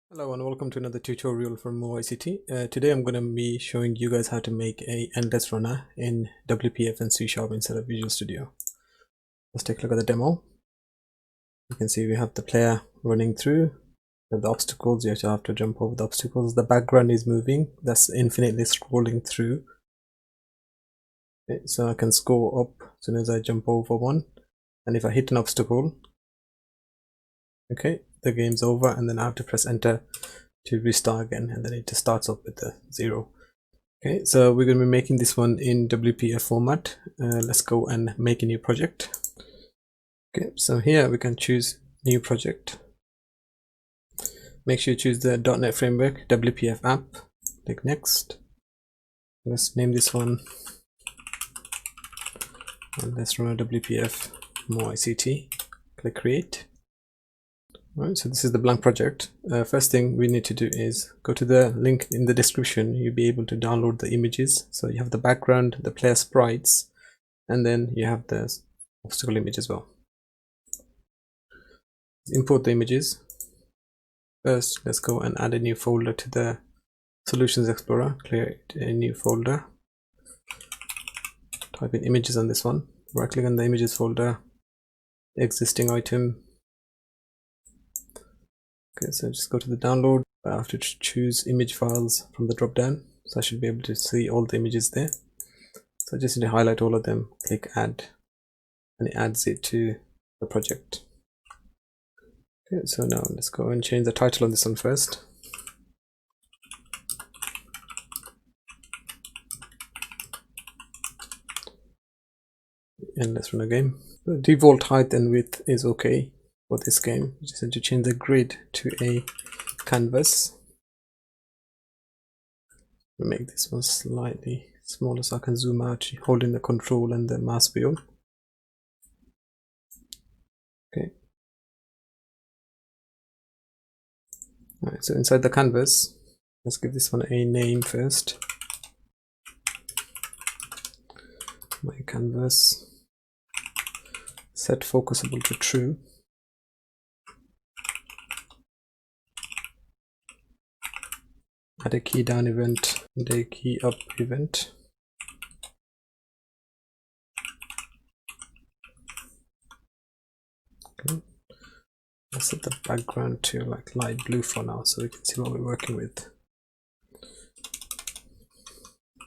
Hello and welcome to another tutorial from ICT. Today I'm going to be showing you guys how to make a endless runner in WPF and C# instead of Visual Studio. Let's take a look at the demo. You can see we have the player running through. We have the obstacles, you have to jump over the obstacles. The background is moving, that's infinitely scrolling through. Okay, so I can score up as soon as I jump over one, and if I hit an obstacle, okay, the game's over, and then I have to press enter to restart again, and then it just starts up with the 0. Okay, so we're going to be making this one in WPF format. Let's go and make a new project. Okay, so here we can choose new project. Make sure you choose the .NET framework WPF app. Click next. Let's name this one, and let's run a WPF more ICT. Click create. Right, so this is the blank project. First thing we need to do is go to the link in the description. You'll be able to download the images. So you have the background, the player sprites, and then you have the obstacle image as well. Import the images. First, let's go and add a new folder to the Solutions Explorer. Create a new folder. Type in images on this one. Right click on the images folder, existing item. Okay, so just go to the download. I have to choose image files from the drop down, so I should be able to see all the images there. So I just need to highlight all of them, click add, and it adds it to the project. Okay, so now let's go and change the title on this one first. And let's run a game. The default height and width is okay for this game. You just need to change the grid to a canvas. Make this one slightly smaller so I can zoom out holding the control and the mouse wheel. Okay. Alright, so inside the canvas, let's give this one a name first. My canvas. Set focusable to true. Add a key down event and a key up event. Okay. Let's set the background to like light blue for now so we can see what we're working with.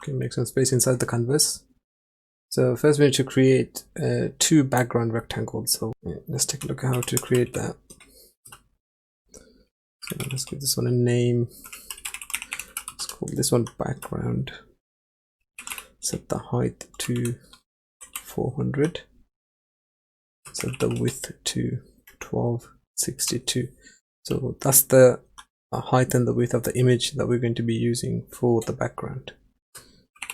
Okay, make some space inside the canvas. So first we need to create 2 background rectangles. So let's take a look at how to create that. So let's give this one a name. Let's call this one background. Set the height to 400. Set the width to 1262. So that's the height and the width of the image that we're going to be using for the background.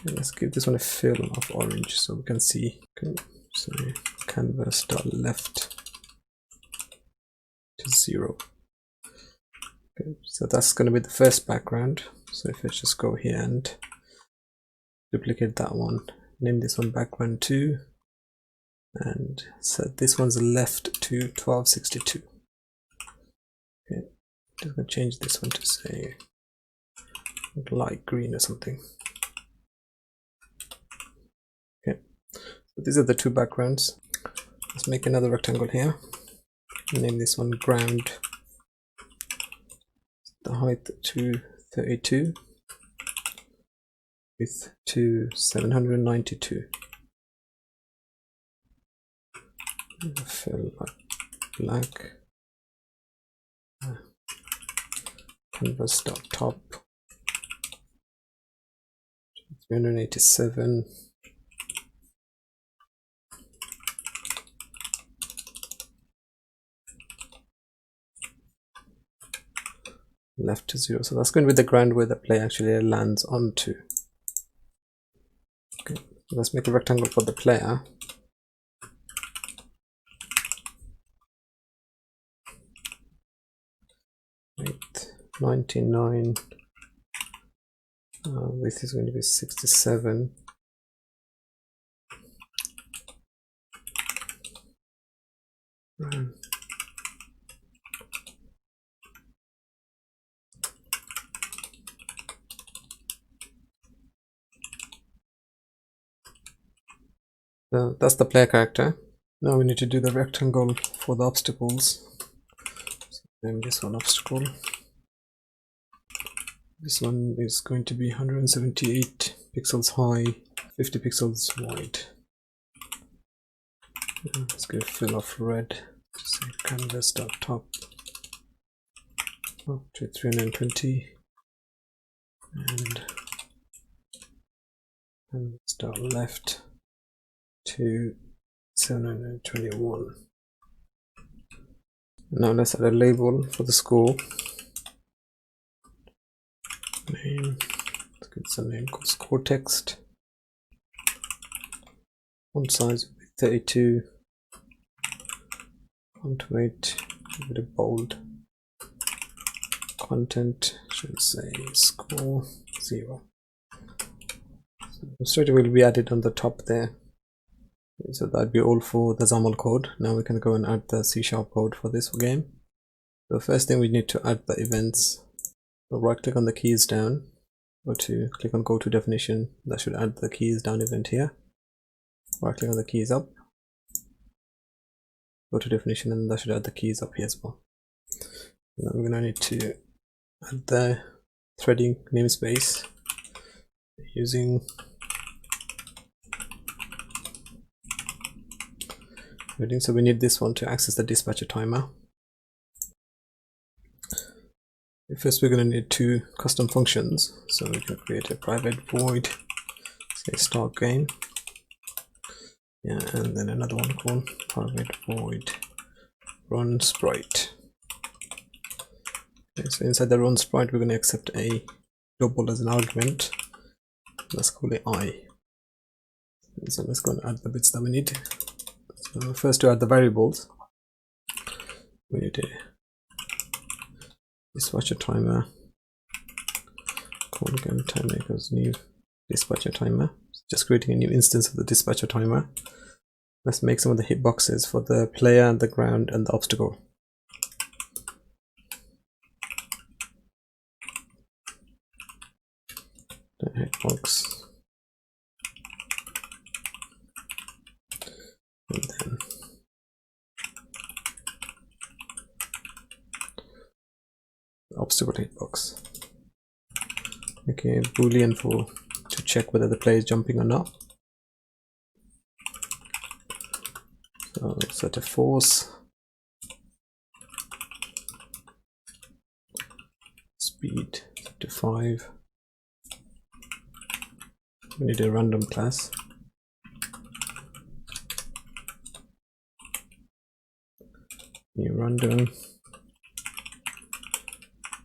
And let's give this one a fill of orange so we can see. Okay, so canvas.left to 0. Okay, so that's going to be the first background. So if I just go here and duplicate that one, name this one background 2, and set this one's left to 1262. Okay, just going to change this one to say light green or something. Okay, so these are the 2 backgrounds. Let's make another rectangle here. Name this one ground. The height to 32, width to 792. Fill black. Canvas.top 387. Left to 0. So that's going to be the ground where the player actually lands onto. Okay, let's make a rectangle for the player. Height 99. Width is going to be 67. So that's the player character. Now we need to do the rectangle for the obstacles. So name this one obstacle. This one is going to be 178 pixels high, 50 pixels wide. Let's give fill of red. Say canvas.top up to 320 and start left to 721. Now let's add a label for the score. Name, let's give some name called score text. Font size 32. Font weight, a bit of bold. Content should say score 0. So straight away will be added on the top there. So that'd be all for the XAML code. Now we can go and add the C# code for this game. The first thing we need to add the events. So right click on the keys down, click on go to definition. That should add the keys down event here. Right click on the keys up, go to definition, and that should add the keys up here as well. Now we're gonna need to add the threading namespace using threading. So we need this one to access the dispatcher timer. First we're going to need two custom functions, so we can create a private void, say start game, and then another one called private void run sprite. Okay, so inside the run sprite we're going to accept a double as an argument. Let's call it I. So let's go and add the bits that we need. So first, to add the variables, we need a dispatcher timer, called game timer equals new dispatcher timer. Just creating a new instance of the dispatcher timer. Let's make some of the hitboxes for the player, the ground, and the obstacle. The hitbox, and then obstacle hitbox. Okay, boolean to check whether the player is jumping or not. So set a force, speed to 5. We need a random class. New random.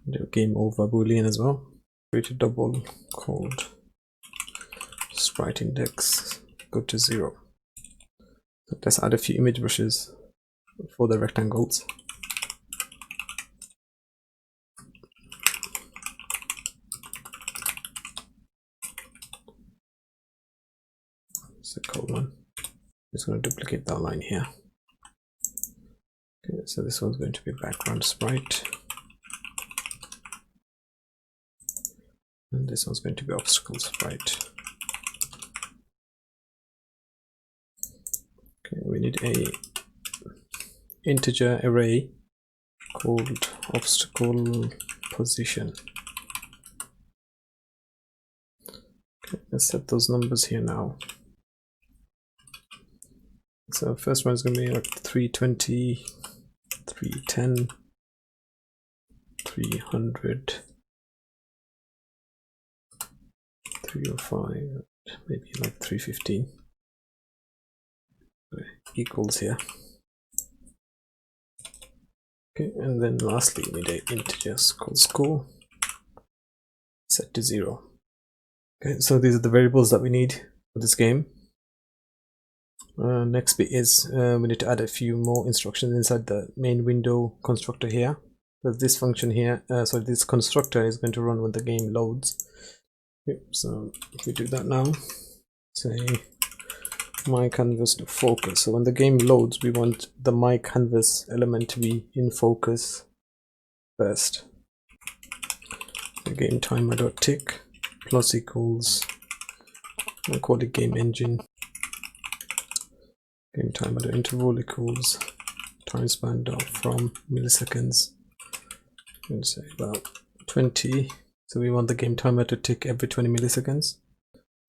Do game over boolean as well. Create a double called Sprite Index, go to 0. So let's add a few image brushes for the rectangles. It's a cold one. Just going to duplicate that line here. Okay, so this one's going to be background sprite. And this one's going to be obstacle sprite. Okay, we need a integer array called obstacle position. Okay, let's set those numbers here now. So first one is going to be like 320, 310, 300, 305, maybe like 315. Equals here. Okay, and then lastly we need an integer called score, set to 0. Okay, so these are the variables that we need for this game. Next bit is we need to add a few more instructions inside the main window constructor here. So this function here, so this constructor is going to run when the game loads. Yep, so if we do that now, say my canvas to focus. So when the game loads, we want the my canvas element to be in focus first. The game timer.tick plus equals, I'll call it game engine game timer interval equals time span dot from milliseconds, and say about 20. So we want the game timer to tick every 20 milliseconds.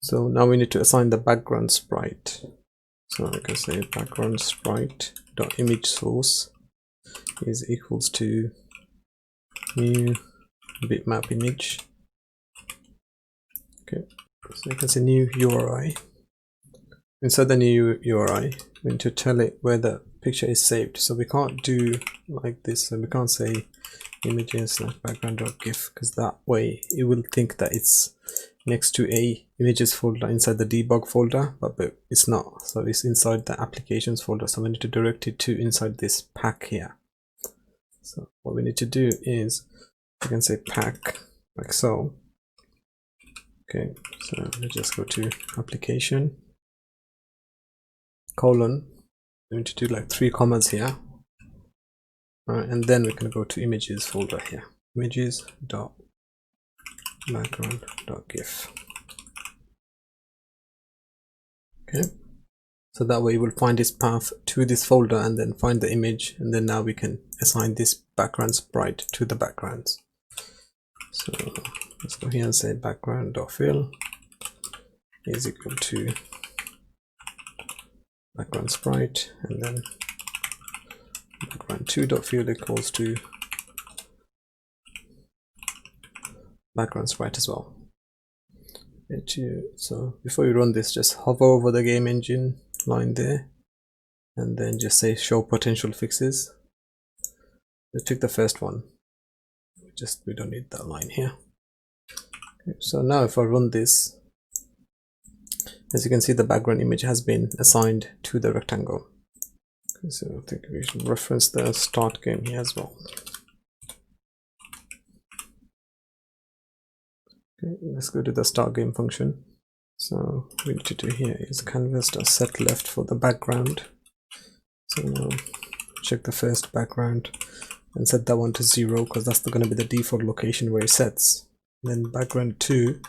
So now we need to assign the background sprite. So I can say background sprite dot image source is equals to new bitmap image. Okay, so you can say new URI. Inside the new URI, we need to tell it where the picture is saved. So we can't do like this. So we can't say images background.gif, because that way it will think that it's next to a images folder inside the debug folder, but it's not. So it's inside the applications folder. So we need to direct it to inside this pack here. So what we need to do is we can say pack like so. Okay, so let's just go to application colon. We need to do like 3 commas here. And then we can go to images folder here, images dot background dot gif. Okay, so that way we'll find its path to this folder and then find the image, and then now we can assign this background sprite to the backgrounds. So let's go here and say background dot fill is equal to background sprite, and then background 2.field equals to background sprite as well. So before you run this, just hover over the game engine line there, and then just say show potential fixes. Let's take the first one. We don't need that line here. Okay, so now if I run this, as you can see, the background image has been assigned to the rectangle. Okay, so I think we should reference the start game here as well. Okay, let's go to the start game function. So what we need to do here is canvas.set left for the background. So now check the first background and set that one to 0, because that's going to be the default location where it sets. And then background 2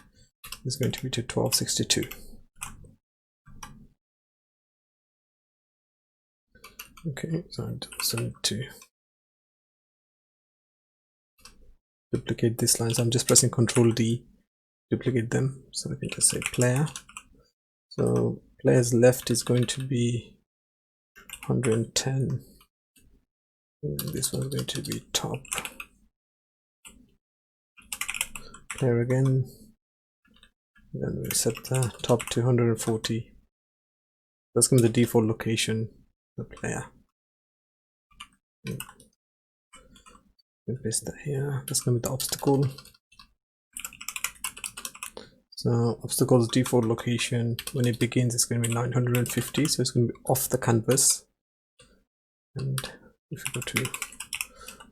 is going to be to 1262. Okay, so I need to duplicate this line. So I'm just pressing Ctrl D, duplicate them. So I can just say player. So player's left is going to be 110. And this one's going to be top. Player again. Then we set the top to 140. That's going to be the default location, the player. Paste that here. That's going to be the obstacle. So obstacle's default location when it begins is going to be 950, so it's going to be off the canvas. And if you go to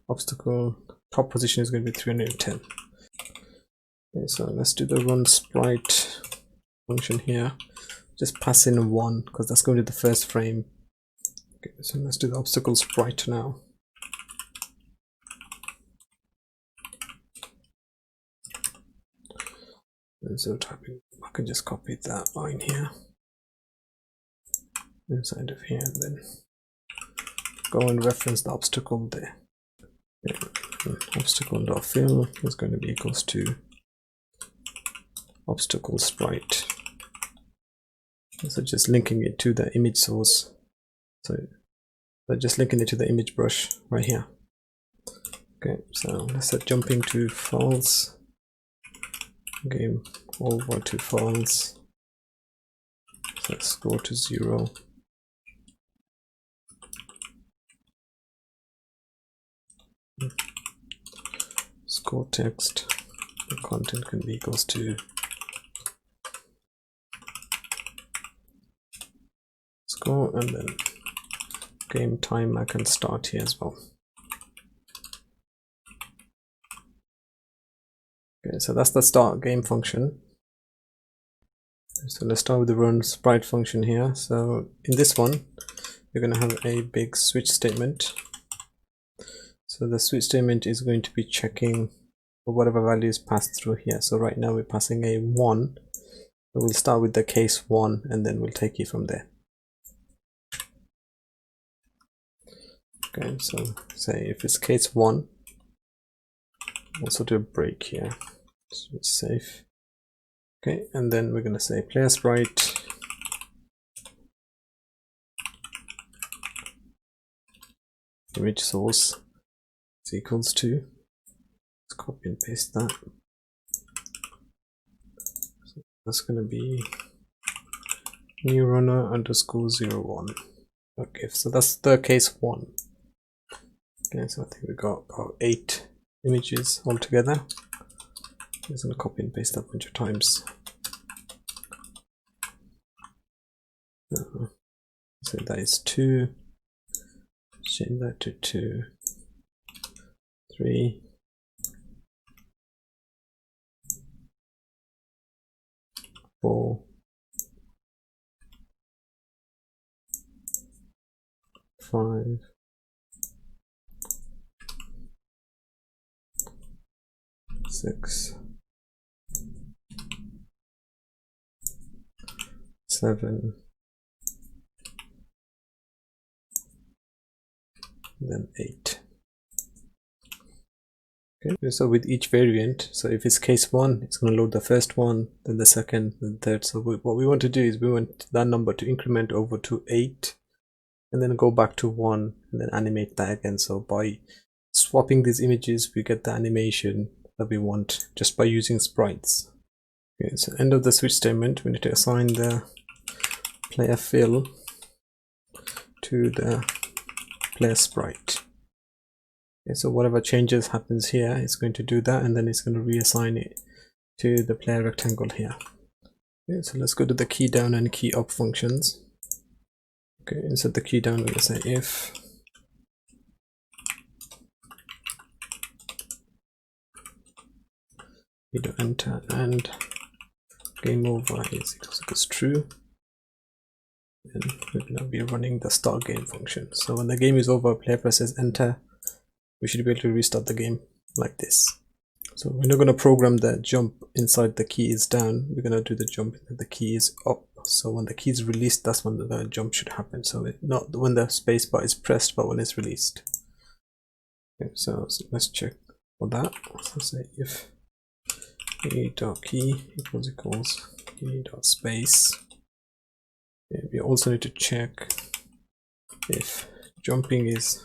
obstacle, top position is going to be 310. Okay, so let's do the run sprite function here. Just pass in 1 because that's going to be the first frame. Okay, so let's do the obstacle sprite now. And so typing, I can just copy that line here inside of here, and then go and reference the obstacle there. Okay, obstacle.fill is going to be equals to obstacle sprite. So just linking it to the image source. So just linking it to the image brush right here. Okay, so let's set jumping to false, game over to false, set score to 0. Score text, the content can be equals to score, and then game time I can start here as well. Okay, so that's the start game function. So let's start with the run sprite function here. So in this one, you're going to have a big switch statement. So the switch statement is going to be checking for whatever values passed through here. So right now we're passing a 1. So we'll start with the case 1 and then we'll take it from there. Okay, so say if it's case 1, also do a break here, so it's safe. Okay, and then we're going to say player sprite image source is equals to, let's copy and paste that. So that's going to be new runner underscore 01. Okay, so that's the case 1. Okay, so I think we got about 8 images altogether. I'm just going to copy and paste that a bunch of times. So that is 2. Change that to 2, 3, 4, 5, 6, 7, then 8. Okay, so with each variant, so if it's case 1, it's going to load the first one, then the second, then third. So what we want to do is we want that number to increment over to 8 and then go back to 1 and then animate that again. So by swapping these images, we get the animation that we want just by using sprites. Okay, so end of the switch statement, we need to assign the player fill to the player sprite. Okay, so whatever changes happens here, it's going to do that, and then it's going to reassign it to the player rectangle here. Okay, so let's go to the key down and key up functions. Okay, inside the key down, we're going to say if we do enter and game over is equals true, and we're going to be running the start game function. So when the game is over, player presses enter, we should be able to restart the game like this. So we're not going to program the jump inside the key is down, we're going to do the jump when the key is up. So when the key is released, that's when the jump should happen. So not when the spacebar is pressed, but when it's released. Okay, so let's check for that. So say if a.key equals key.space. Okay, we also need to check if jumping is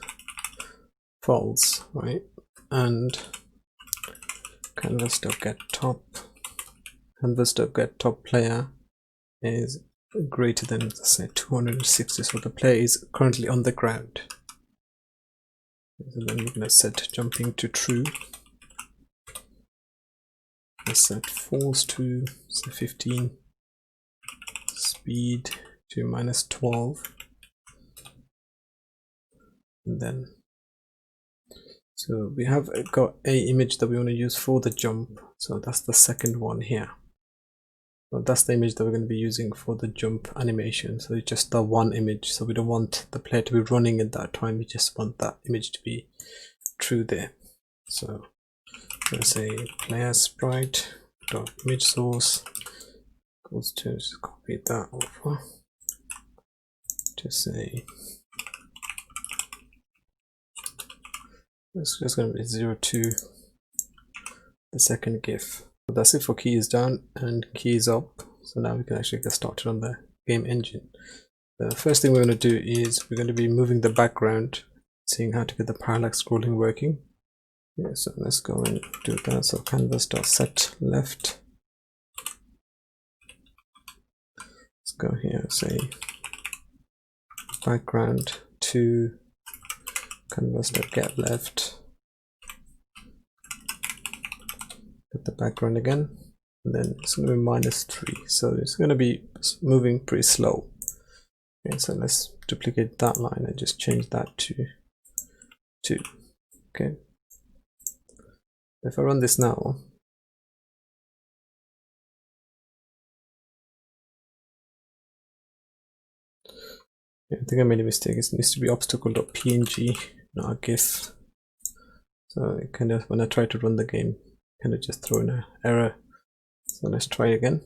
false, right? And canvas.getTop player is greater than, let's say, 260. So the player is currently on the ground. So then we're going to set jumping to true. Let's set false to say 15, speed to -12, and then so we have got a image that we want to use for the jump. So that's the second one here. So that's the image that we're going to be using for the jump animation. So it's just the one image. So we don't want the player to be running at that time. We just want that image to be true there. So let's say player sprite dot image source equals to, just copy that over to say it's just going to be 02 the second GIF. So that's it for keys down and keys up. So now we can actually get started on the game engine. The first thing we're going to do is we're going to be moving the background, seeing how to get the parallax scrolling working. Yeah, so let's go and do that. So canvas.set left. Let's go here, say background to canvas.get left. Get the background again, and then it's going to be -3. So it's going to be moving pretty slow. Okay, so let's duplicate that line and just change that to 2. Okay. If I run this now, I think I made a mistake. It needs to be obstacle.png, not a GIF. So it kind of, when I try to run the game, kind of just throw in an error. So let's try again.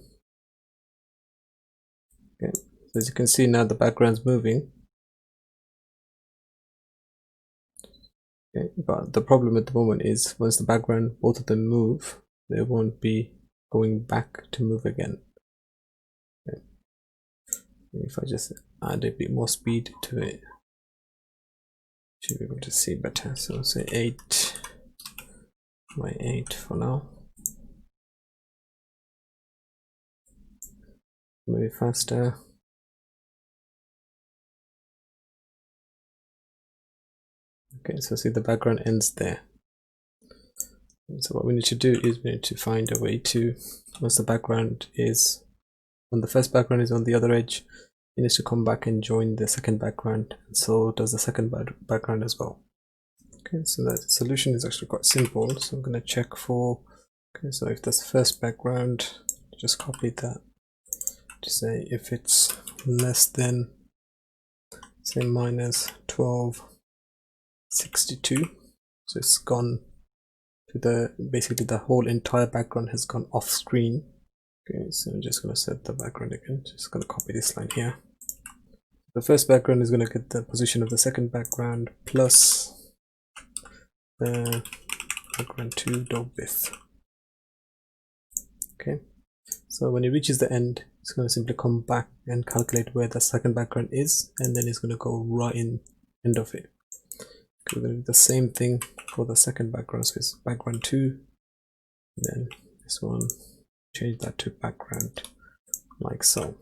Okay. So as you can see now, the background's moving. Okay, but the problem at the moment is once the background, both of them move, they won't be going back to move again. Okay. If I just add a bit more speed to it, should be able to see better. So say 8 by 8 for now. Maybe faster. Okay, so see the background ends there. So what we need to do is we need to find a way to, once the background is, when the first background is on the other edge, it needs to come back and join the second background, and so does the second background as well. Okay, so the solution is actually quite simple. So I'm going to check for, okay, so if this first background, just copy that to say if it's less than, say, minus 1262, so it's gone to the, basically the whole entire background has gone off screen. Okay, so I'm just going to set the background again, just going to copy this line here. The first background is going to get the position of the second background plus the background 2 dot width. Okay, so when it reaches the end, it's going to simply come back and calculate where the second background is, and then it's going to go right in end of it. Okay, we're going to do the same thing for the second background, so it's background 2, and then this one, change that to background like so.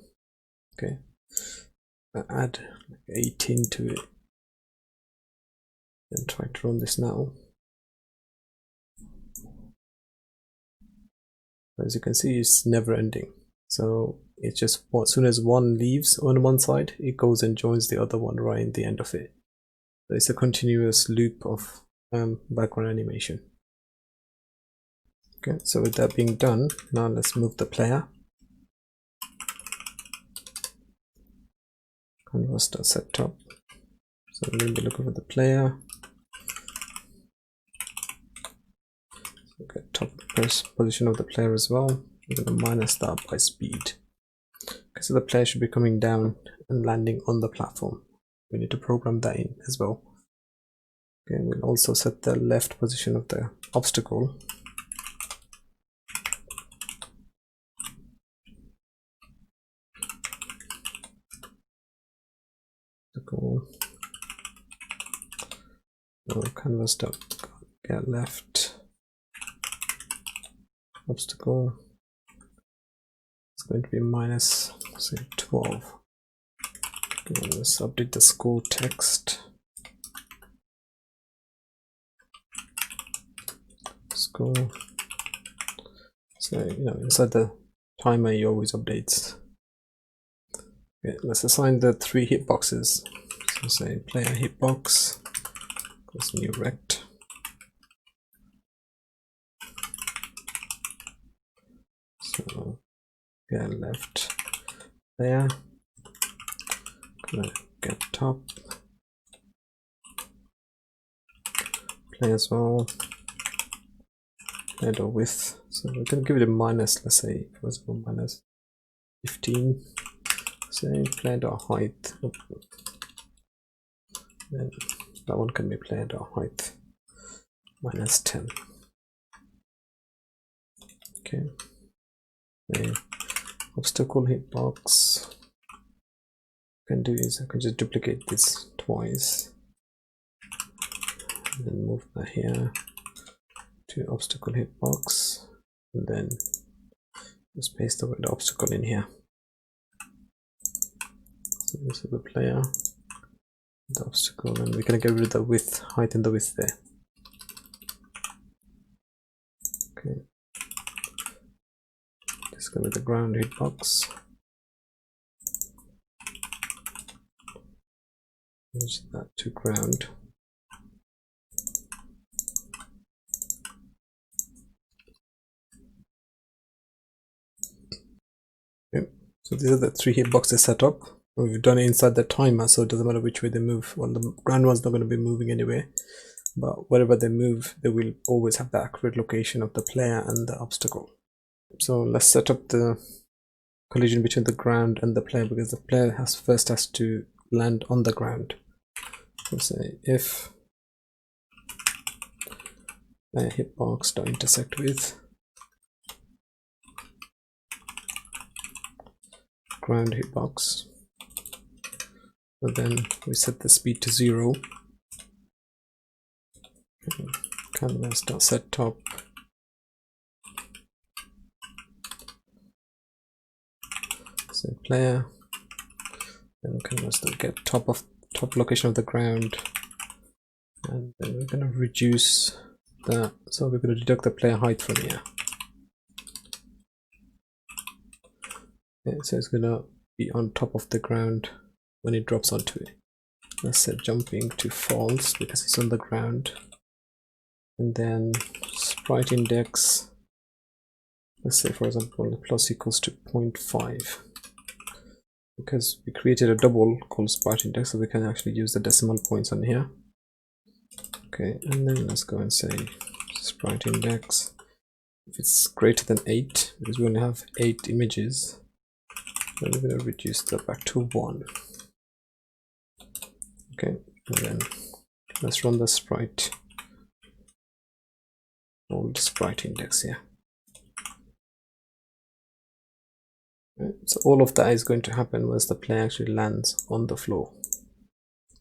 Okay, I add 18 to it and try to run this now. As you can see, it's never ending, so it's just as soon as one leaves on one side, it goes and joins the other one right in the end of it. So it's a continuous loop of background animation. Okay, so with that being done, now let's move the player. Canvas.setUp. So we're going to be looking for the player. Okay, top position of the player as well. We're going to minus that by speed. Okay, so the player should be coming down and landing on the platform. We need to program that in as well. Okay, we'll also set the left position of the obstacle. Canvas.get left obstacle. It's going to be minus, say, 12. Okay, let's update the score text. Score. So, inside the timer, you always updates. Okay, let's assign the 3 hitboxes. So say player hitbox, goes new rect. So get left player, get top player as well, player dot width. So we can give it a minus, let's say for example minus 15. Say player dot height. Then that one can be player dot height minus 10. Okay. The obstacle hitbox can do is I can just duplicate this twice and then move that here to obstacle hitbox, and then just paste the obstacle in here. So this is the player, the obstacle, and we can get rid of the width, height and the width there. Okay, this is going to be the ground hitbox. Change that to ground. Okay, so these are the 3 hitboxes set up. We've done it inside the timer, so it doesn't matter which way they move. Well, the ground one's not going to be moving anyway, but wherever they move, they will always have the accurate location of the player and the obstacle. So let's set up the collision between the ground and the player, because the player first has to land on the ground. So say if hitbox dot intersect with ground hitbox. So then we set the speed to 0. Canvas dot set top set player, and canvas dot get top location of the ground, and then we're going to reduce that. So we're going to deduct the player height from here. Okay, so it's going to be on top of the ground when it drops onto it. Let's set jumping to false because it's on the ground, and then sprite index, let's say for example plus equals to 0.5, because we created a double called sprite index, so we can actually use the decimal points on here. Okay, and then let's go and say sprite index, if it's greater than 8, because we only have 8 images, then we're going to reduce that back to 1. Okay, and then let's run the sprite, old sprite index here. Right, so all of that is going to happen once the player actually lands on the floor.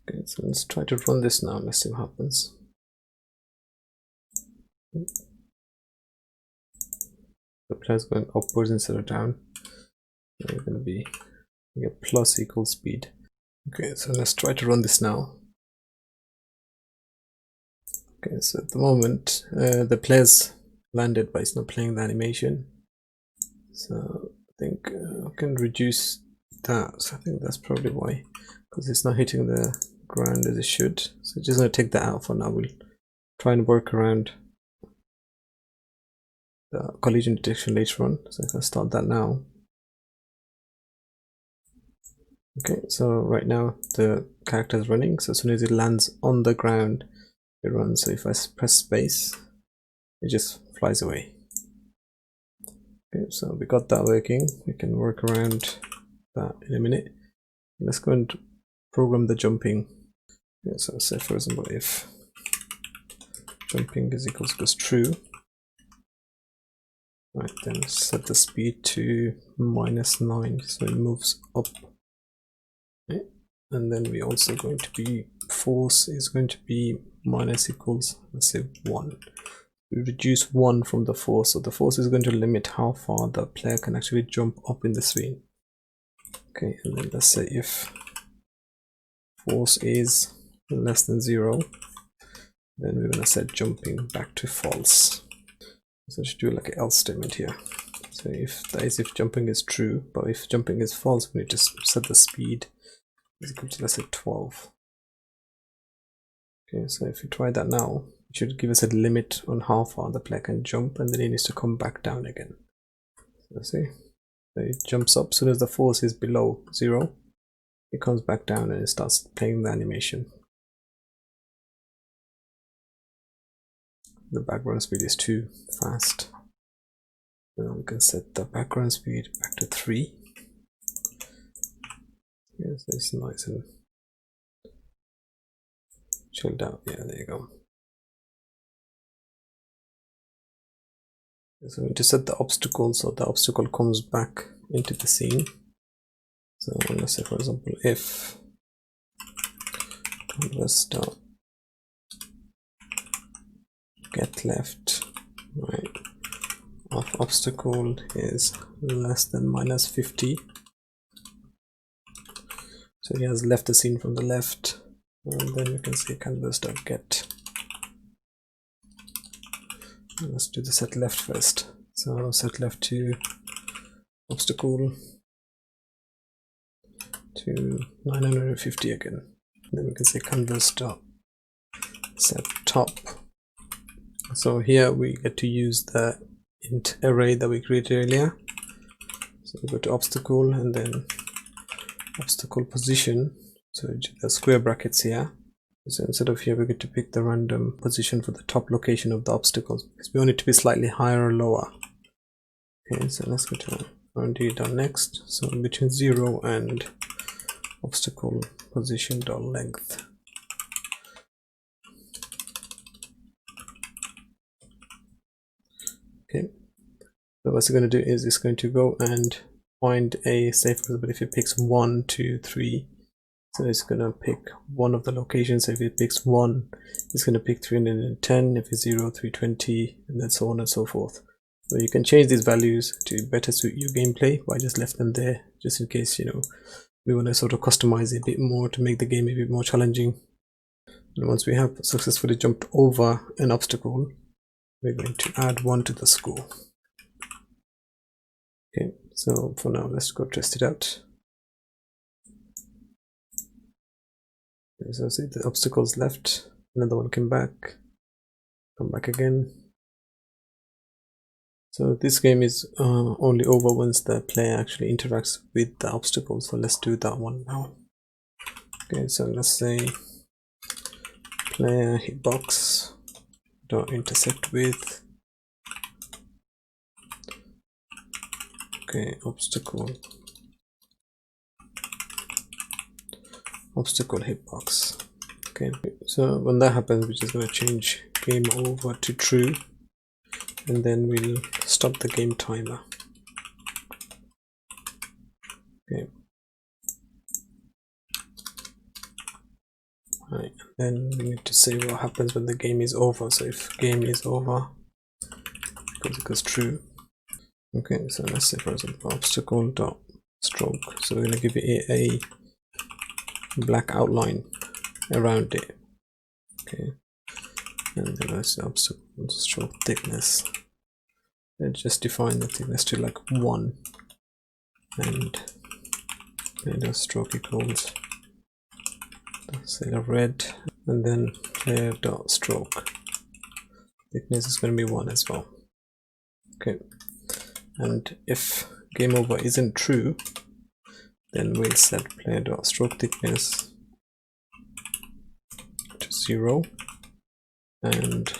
Okay, so let's try to run this now. Let's see what happens. The player is going upwards instead of down. We're going to be plus equals speed. Okay, so let's try to run this now. Okay, so at the moment the player's landed, but it's not playing the animation. So I think I can reduce that. So I think that's probably why, because it's not hitting the ground as it should. So just going to take that out for now. We'll try and work around the collision detection later on. So if I start that now. Okay, so right now the character is running, so as soon as it lands on the ground it runs. So if I press space, it just flies away. Okay, so we got that working. We can work around that in a minute. Let's go and program the jumping. Okay, so say for example if jumping is equals true, right, then set the speed to -9 so it moves up. Okay. And then we're also going to be force is going to be minus equals, let's say 1. We reduce 1 from the force, so the force is going to limit how far the player can actually jump up in the screen. Okay, and then let's say if force is less than 0, then we're going to set jumping back to false. So let's do like an else statement here. So if that is if jumping is true, but if jumping is false, we need to set the speed is equal to, let's say 12. Okay, so if we try that now, it should give us a limit on how far the player can jump, and then it needs to come back down again. So see, so it jumps up as soon as the force is below 0, it comes back down and it starts playing the animation. The background speed is too fast. Now we can set the background speed back to 3. Yes, it's nice and chilled out. Yeah, there you go. So we need to set the obstacle so the obstacle comes back into the scene. So let's say for example if canvas dot get left, right, of obstacle is less than -50. So he has left the scene from the left, and then we can say canvas dot get. Let's do the set left first. So set left to obstacle to 950 again. And then we can say canvas dot set top. So here we get to use the int array that we created earlier. So we go to obstacle and then obstacle position. So the square brackets here. So instead of here, we get to pick the random position for the top location of the obstacles, because we want it to be slightly higher or lower. Okay, so let's go to rnd.next. So in between 0 and obstacle position.length. Okay, so what's it going to do is it's going to go and find a, say for example, if it picks 1, 2, 3, so it's going to pick one of the locations. So if it picks 1, it's going to pick 310, if it's 0, 320, and then so on and so forth. So you can change these values to better suit your gameplay, but I just left them there just in case, you know, we want to sort of customize it a bit more to make the game a bit more challenging. And once we have successfully jumped over an obstacle, we're going to add 1 to the score. Okay, so for now, let's go test it out. Okay, so see the obstacles left, another one came back, come back again. So this game is only over once the player actually interacts with the obstacle. So let's do that one now. Okay, so let's say player hitbox dot intersect with, okay, obstacle hitbox. Okay, so when that happens, we're just going to change game over to true, and then we'll stop the game timer. Okay, right, then we need to say what happens when the game is over. So if game is over, because it goes true. Okay, so let's say for example obstacle dot stroke, so we're going to give it a black outline around it. Okay, and then let's say obstacle stroke thickness, let's just define the thickness to like 1, and the stroke equals, let's say a red, and then player dot stroke thickness is going to be 1 as well. Okay, and if game over isn't true, then we'll set player dot stroke thickness to 0 and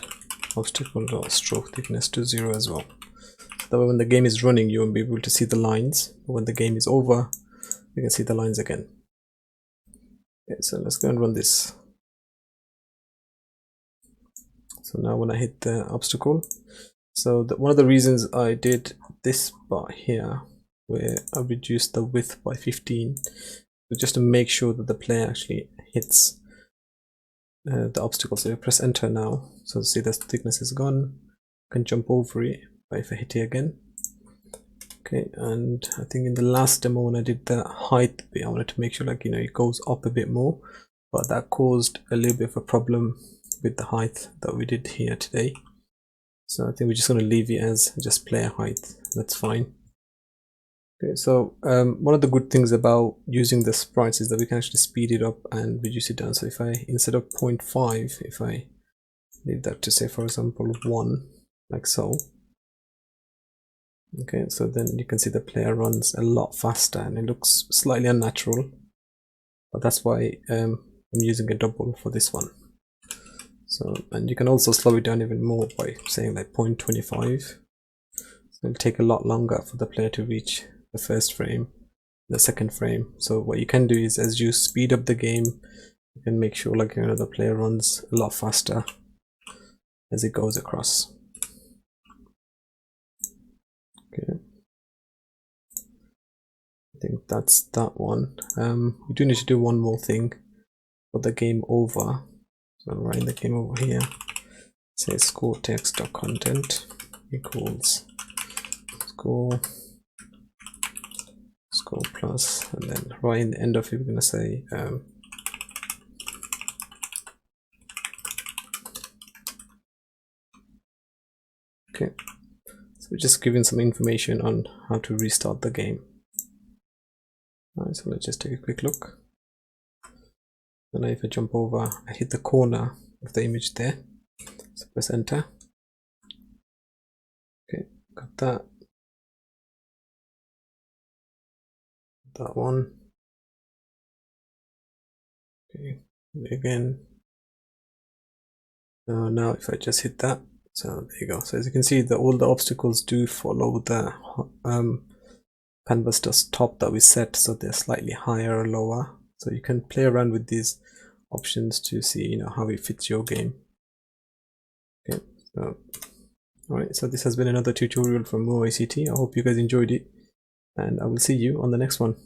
obstacle dot stroke thickness to 0 as well. So that way when the game is running, you won't be able to see the lines, but when the game is over, you can see the lines again. Okay, so let's go and run this. So now when I hit the obstacle, so one of the reasons I did this part here, where I reduced the width by 15, was just to make sure that the player actually hits the obstacle. So you press enter now, so see the thickness is gone. I can jump over it, but if I hit it again, okay. And I think in the last demo when I did the height bit, I wanted to make sure, like, you know, it goes up a bit more, but that caused a little bit of a problem with the height that we did here today. So I think we're just going to leave it as just player height. That's fine. Okay, so one of the good things about using the sprites is that we can actually speed it up and reduce it down. So if I, instead of 0.5, if I leave that to, say for example 1, like so, okay, so then you can see the player runs a lot faster and it looks slightly unnatural, but that's why I'm using a double for this one. So, and you can also slow it down even more by saying like 0.25. So it'll take a lot longer for the player to reach the first frame, the second frame. So what you can do is, as you speed up the game, you can make sure, like, you know, the player runs a lot faster as it goes across. Okay, I think that's that one. We do need to do one more thing for the game over. So I'm writing the game over here. Say score text.content equals score plus, and then right in the end of it, we're going to say okay, so we're just giving some information on how to restart the game. Alright, so let's just take a quick look. And now if I jump over, I hit the corner of the image there, so press enter. Okay, got that one. Okay, again. Now if I just hit that, so there you go. So as you can see, all the obstacles do follow the canvas top that we set, so they're slightly higher or lower. So you can play around with these options to see, you know, how it fits your game. Okay, so Alright, so this has been another tutorial from MoICT. I hope you guys enjoyed it, and I will see you on the next one.